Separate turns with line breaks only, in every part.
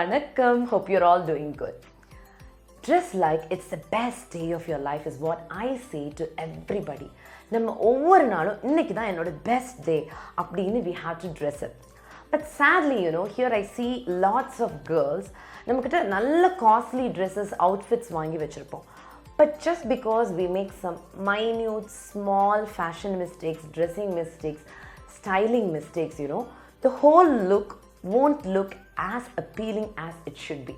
Vanakkam, hope you're all doing good. Dress like it's the best day of your life is what I say to everybody. நம்ம ஒவ்வொரு நாளும் இன்னைக்கு தான் என்னோட best day அப்படின்னு we have to dress it. But sadly, here I see lots of girls நம்மக்கிட்ட நல்ல costly dresses, outfits வாங்கி வச்சிருப்போம். But just because we make some minute, small fashion mistakes, dressing mistakes, styling mistakes, the whole look won't look as appealing as it should be.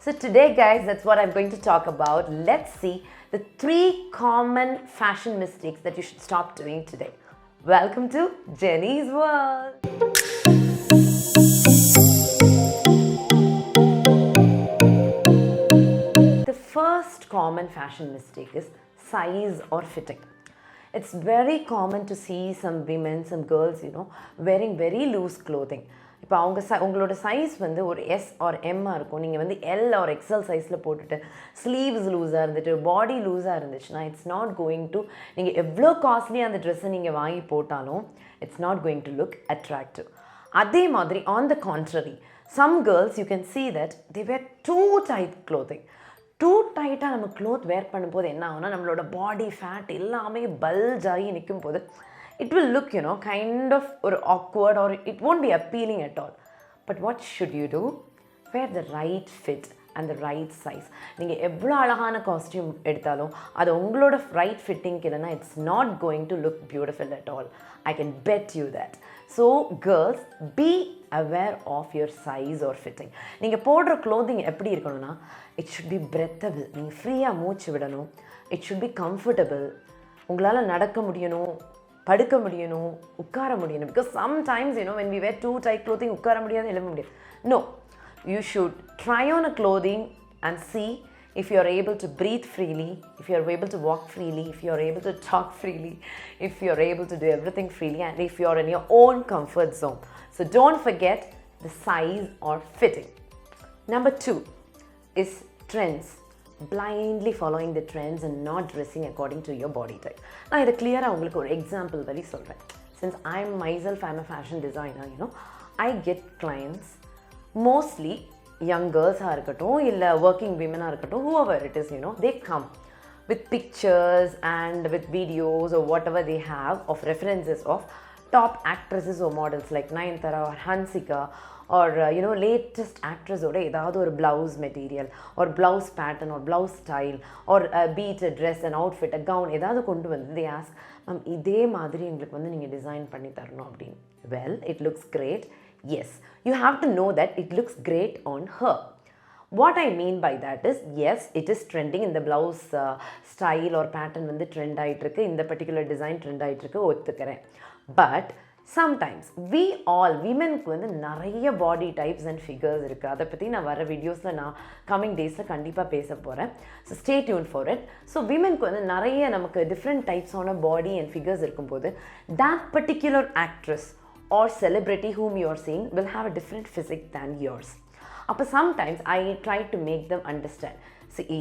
So today, guys, that's what I'm going to talk about. Let's see the 3 common fashion mistakes that you should stop doing today. Welcome to Jeni's World. The first common fashion mistake is size or fitting. It's very common to see some women, some girls, wearing very loose clothing. இப்போ உங்களோட size வந்து ஒரு S R எம்மாக இருக்கும். நீங்கள் வந்து L R XL சைஸில் போட்டுட்டு sleeves லூஸாக இருந்துட்டு பாடி லூஸாக இருந்துச்சுன்னா இட்ஸ் நாட் கோயிங் டு, நீங்கள் எவ்வளோ காஸ்ட்லியாக அந்த ட்ரெஸ்ஸை நீங்கள் வாங்கி போட்டாலும் it's not going to look attractive. அதே மாதிரி on the contrary, some girls you can see that they wear too tight clothing. Too டைட்டாக நம்ம க்ளோத் வேர் பண்ணும்போது என்ன ஆகுனா நம்மளோட பாடி ஃபேட் எல்லாமே பல்ஜ் ஆகி நிற்கும் போது it will look, kind of or awkward, or it won't be appealing at all. But what should you do? Wear the right fit and the right size. நீங்கள் எவ்வளோ அழகான காஸ்டியூம் எடுத்தாலும் அது உங்களோட ரைட் ஃபிட்டிங்க்கு இல்லைன்னா it's not going to look beautiful at all. I can bet you that. So girls, be aware of your size or fitting. நீங்கள் போடுற clothing எப்படி இருக்கணும்னா it should be breathable. நீங்கள் ஃப்ரீயாக மூச்சு விடணும். It should be comfortable. உங்களால் நடக்க முடியணும், படுக்க முடியணும், உட்கார முடியணும். Because sometimes, when we wear too tight clothing, உட்கார முடியாது, எழும்ப முடியாது. No, you should try on a clothing and see if you are able to breathe freely, if you are able to walk freely, if you are able to talk freely, if you are able to do everything freely, and if you are in your own comfort zone. So don't forget the size or fitting. Number 2 is trends. Blindly following the trends and not dressing according to your body type. நான் இதை கிளியராக உங்களுக்கு ஒரு example வழி சொல்கிறேன். Since I'm a fashion designer, I get clients, mostly young girls-ஆக இருக்கட்டும் இல்லை working women-ஆக இருக்கட்டும், whoever it is, they come with pictures and with videos or whatever they have of references of top actresses or models like Nayanthara or Hansika or latest actress ஓட ஏதாவது ஒரு blouse material or blouse pattern or blouse style or be it a dress, an outfit, a gown ஏதாவது கொண்டு வந்து they ask, ma'am இதே மாதிரி எங்களுக்கு வந்து நீங்கள் டிசைன் பண்ணி தரணும் அப்படின்னு. Well, it looks great. Yes, you have to know that it looks great on her. What I mean by that is, yes, it is trending. இந்த blouse style or pattern வந்து ட்ரெண்ட் ஆகிட்டுருக்கு, இந்த particular design trend ஆகிட்டுருக்கு, ஒத்துக்கிறேன். But sometimes விமென்க்கு வந்து நிறைய பாடி types and figures இருக்குது. அதை பற்றி நான் வர வீடியோஸில் நான் கம்மிங் டேஸில் கண்டிப்பாக பேச போகிறேன். So stay tuned for it. So விமென்க்கு வந்து நிறைய நமக்கு டிஃப்ரெண்ட் டைப்ஸான பாடி அண்ட் ஃபிகர்ஸ் இருக்கும்போது that particular actress or celebrity whom you are seeing will have a different physique than yours. அப்போ sometimes I try to make them understand.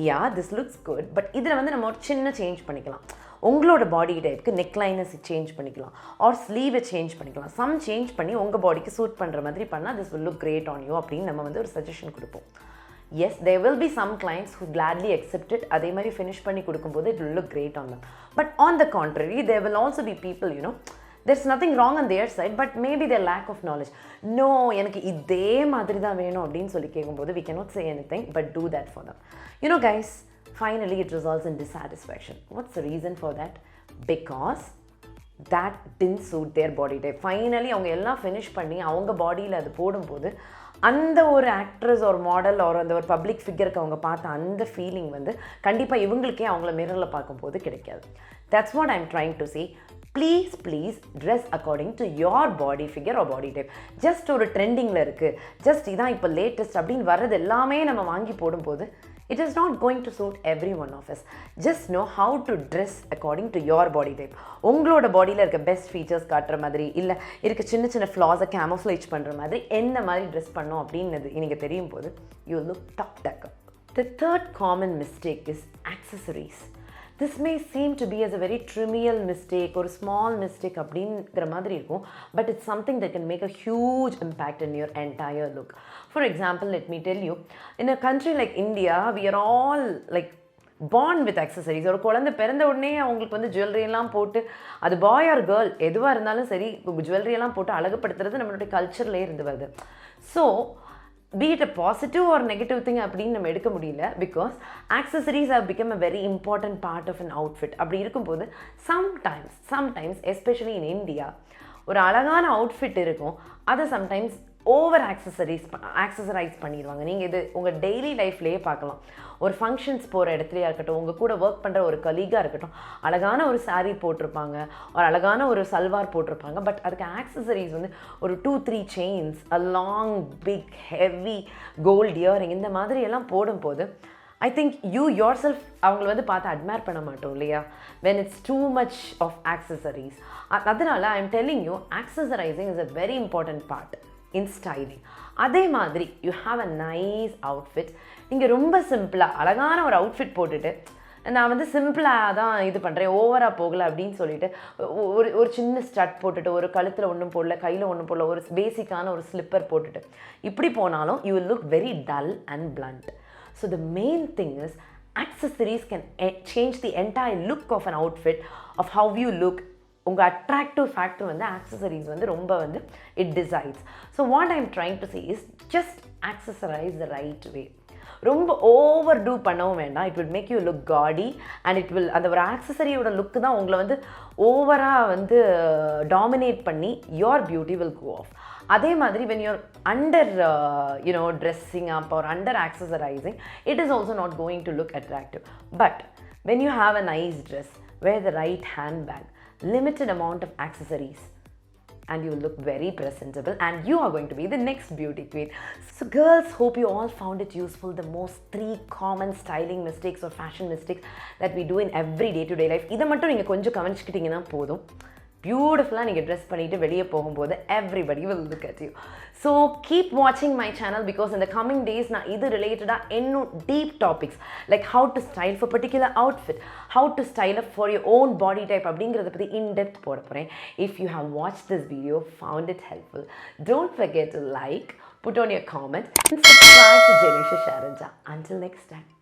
Yeah, this looks good, but இதில் வந்து நம்ம ஒரு சின்ன change பண்ணிக்கலாம். உங்களோட body டைப்புக்கு நெக்லைனை சேஞ்ச் பண்ணிக்கலாம் ஆர் ஸ்லீவை சேஞ்ச் பண்ணிக்கலாம். சம் சேஞ்ச் பண்ணி உங்கள் பாடிக்கு சூட் பண்ணுற மாதிரி பண்ணால் this will look great on you அப்படின்னு நம்ம வந்து ஒரு சஜஷன் கொடுப்போம். Yes, there will be some clients who gladly accept it. அதே மாதிரி ஃபினிஷ் பண்ணி கொடுக்கும்போது it will look great on them. But on the contrary, there will also be people, there's nothing wrong on their side, but maybe their lack of knowledge. No, எனக்கு இதே மாதிரி தான் வேணும் அப்படின்னு சொல்லி கேட்கும்போது we cannot say anything but do that for them. Guys, finally it results in dissatisfaction. What's the reason for that? Because that didn't suit their body type. Finally அவங்க எல்லாம் ஃபினிஷ் பண்ணி அவங்க பாடியில் அது போடும்போது அந்த ஒரு ஆக்ட்ரஸ் ஒரு மாடல் ஒரு அந்த ஒரு பப்ளிக் ஃபிகருக்கு அவங்க பார்த்த அந்த ஃபீலிங் வந்து கண்டிப்பாக இவங்களுக்கே அவங்கள மிரரில் பார்க்கும்போது கிடைக்காது. That's what I'm trying to say. Please dress according to your body figure or body type. Just ஒரு ட்ரெண்டிங்கில் இருக்குது, ஜஸ்ட் இதான் இப்போ லேட்டஸ்ட் அப்படின்னு வர்றது எல்லாமே நம்ம வாங்கி போடும்போது it is not going to suit every one of us. Just know how to dress according to your body type. உங்களோட பாடியில் இருக்க பெஸ்ட் ஃபீச்சர்ஸ் காட்டுற மாதிரி இல்லை இருக்க சின்ன சின்ன ஃப்ளாஸை கேமோஃப்ளேஜ் பண்ணுற மாதிரி என்ன மாதிரி ட்ரெஸ் பண்ணோம் அப்படின்னது எனக்கு தெரியும் போது you will look top decker. The third common mistake is accessories. This may seem to be as a very trivial mistake or a small mistake அப்படிங்கிற மாதிரி இருக்கும், but it's something that can make a huge impact in your entire look. For example, let me tell you, in a country like India, we are all like born with accessories. ஒரு குழந்தை பிறந்த உடனே அவங்களுக்கு வந்து ஜுவல்லரியெல்லாம் போட்டு, அது boy or girl எதுவாக இருந்தாலும் சரி, ஜுவல்லரியெல்லாம் போட்டு அழகுப்படுத்துறது நம்மளுடைய கல்ச்சர்லேயே இருந்து வருது. So be it a positive or negative thing அப்படின்னு நம்ம எடுக்க முடியல, because accessories have become a very important part of an outfit. அப்படி இருக்கும்போது sometimes especially in India, ஒரு அழகான அவுட்ஃபிட் இருக்கும், அதை சம்டைம்ஸ் ஓவர் ஆக்சசரைஸ் பண்ணிடுவாங்க. நீங்கள் இது உங்கள் டெய்லி லைஃப்லேயே பார்க்கலாம். ஒரு ஃபங்க்ஷன்ஸ் போகிற இடத்துலையா இருக்கட்டும், உங்கள் கூட ஒர்க் பண்ணுற ஒரு கலீகாக இருக்கட்டும், அழகான ஒரு சாரீ போட்டிருப்பாங்க, ஒரு அழகான ஒரு சல்வார் போட்டிருப்பாங்க, பட் அதுக்கு ஆக்சசரிஸ் வந்து ஒரு 2-3 chains, a long big heavy gold earring, இந்த மாதிரி எல்லாம் போடும்போது I think you yourself அவங்களை வந்து பார்த்து அட்மையர் பண்ண மாட்டோம் இல்லையா, when it's too much of accessories. அதனால I am telling you, accessorizing is a very important part in styling. அதே மாதிரி you have a nice outfit, நீங்கள் ரொம்ப சிம்பிளாக அழகான ஒரு அவுட்ஃபிட் போட்டுட்டு, நான் வந்து சிம்பிளாக தான் இது பண்ணுறேன், ஓவராக போகலை அப்படின்னு சொல்லிட்டு ஒரு சின்ன ஸ்டட் போட்டுட்டு, ஒரு கழுத்தில் ஒன்றும் போடல, கையில் ஒன்றும் போடல, ஒரு பேசிக்கான ஒரு ஸ்லிப்பர் போட்டுட்டு இப்படி போனாலும் you will look very dull and blunt. So the main thing is, accessories can change the entire look of an outfit, of how you look. உங்கள் அட்ராக்டிவ் ஃபேக்டர் வந்து ஆக்சசரிஸ் வந்து ரொம்ப வந்து it decides. So what I am trying to say is, just accessorize the right way. ரொம்ப overdo பண்ணவும் வேண்டாம். It will make you look gaudy, and it will, அந்த ஒரு ஆக்சசரியோட லுக்கு தான் உங்களை வந்து ஓவராக வந்து டாமினேட் பண்ணி your beauty will go off. அதே மாதிரி when you're under dressing up or under accessorizing, it is also not going to look attractive. But when you have a nice dress, wear the right handbag, limited amount of accessories, and you will look very presentable, and you are going to be the next beauty queen. So girls, hope you all found it useful, the most 3 common styling mistakes or fashion mistakes that we do in every day-to-day life. இதை மட்டும் நீங்கள் கொஞ்சம் கவனிச்சுக்கிட்டீங்கன்னா போதும், பியூட்டிஃபுல்லாக நீங்கள் dress பண்ணிவிட்டு வெளியே போகும்போது everybody will look at you. So keep watching my channel, because in the coming days நான் இது ரிலேட்டடாக இன்னும் deep topics like how to style for particular outfit, how to style up for your own body type அப்படிங்கிறத பற்றி in-depth போட போகிறேன். If you have watched this video, found it helpful, don't forget to like, put on your comment, and subscribe to Jenisha Sharon Jha. Until next time.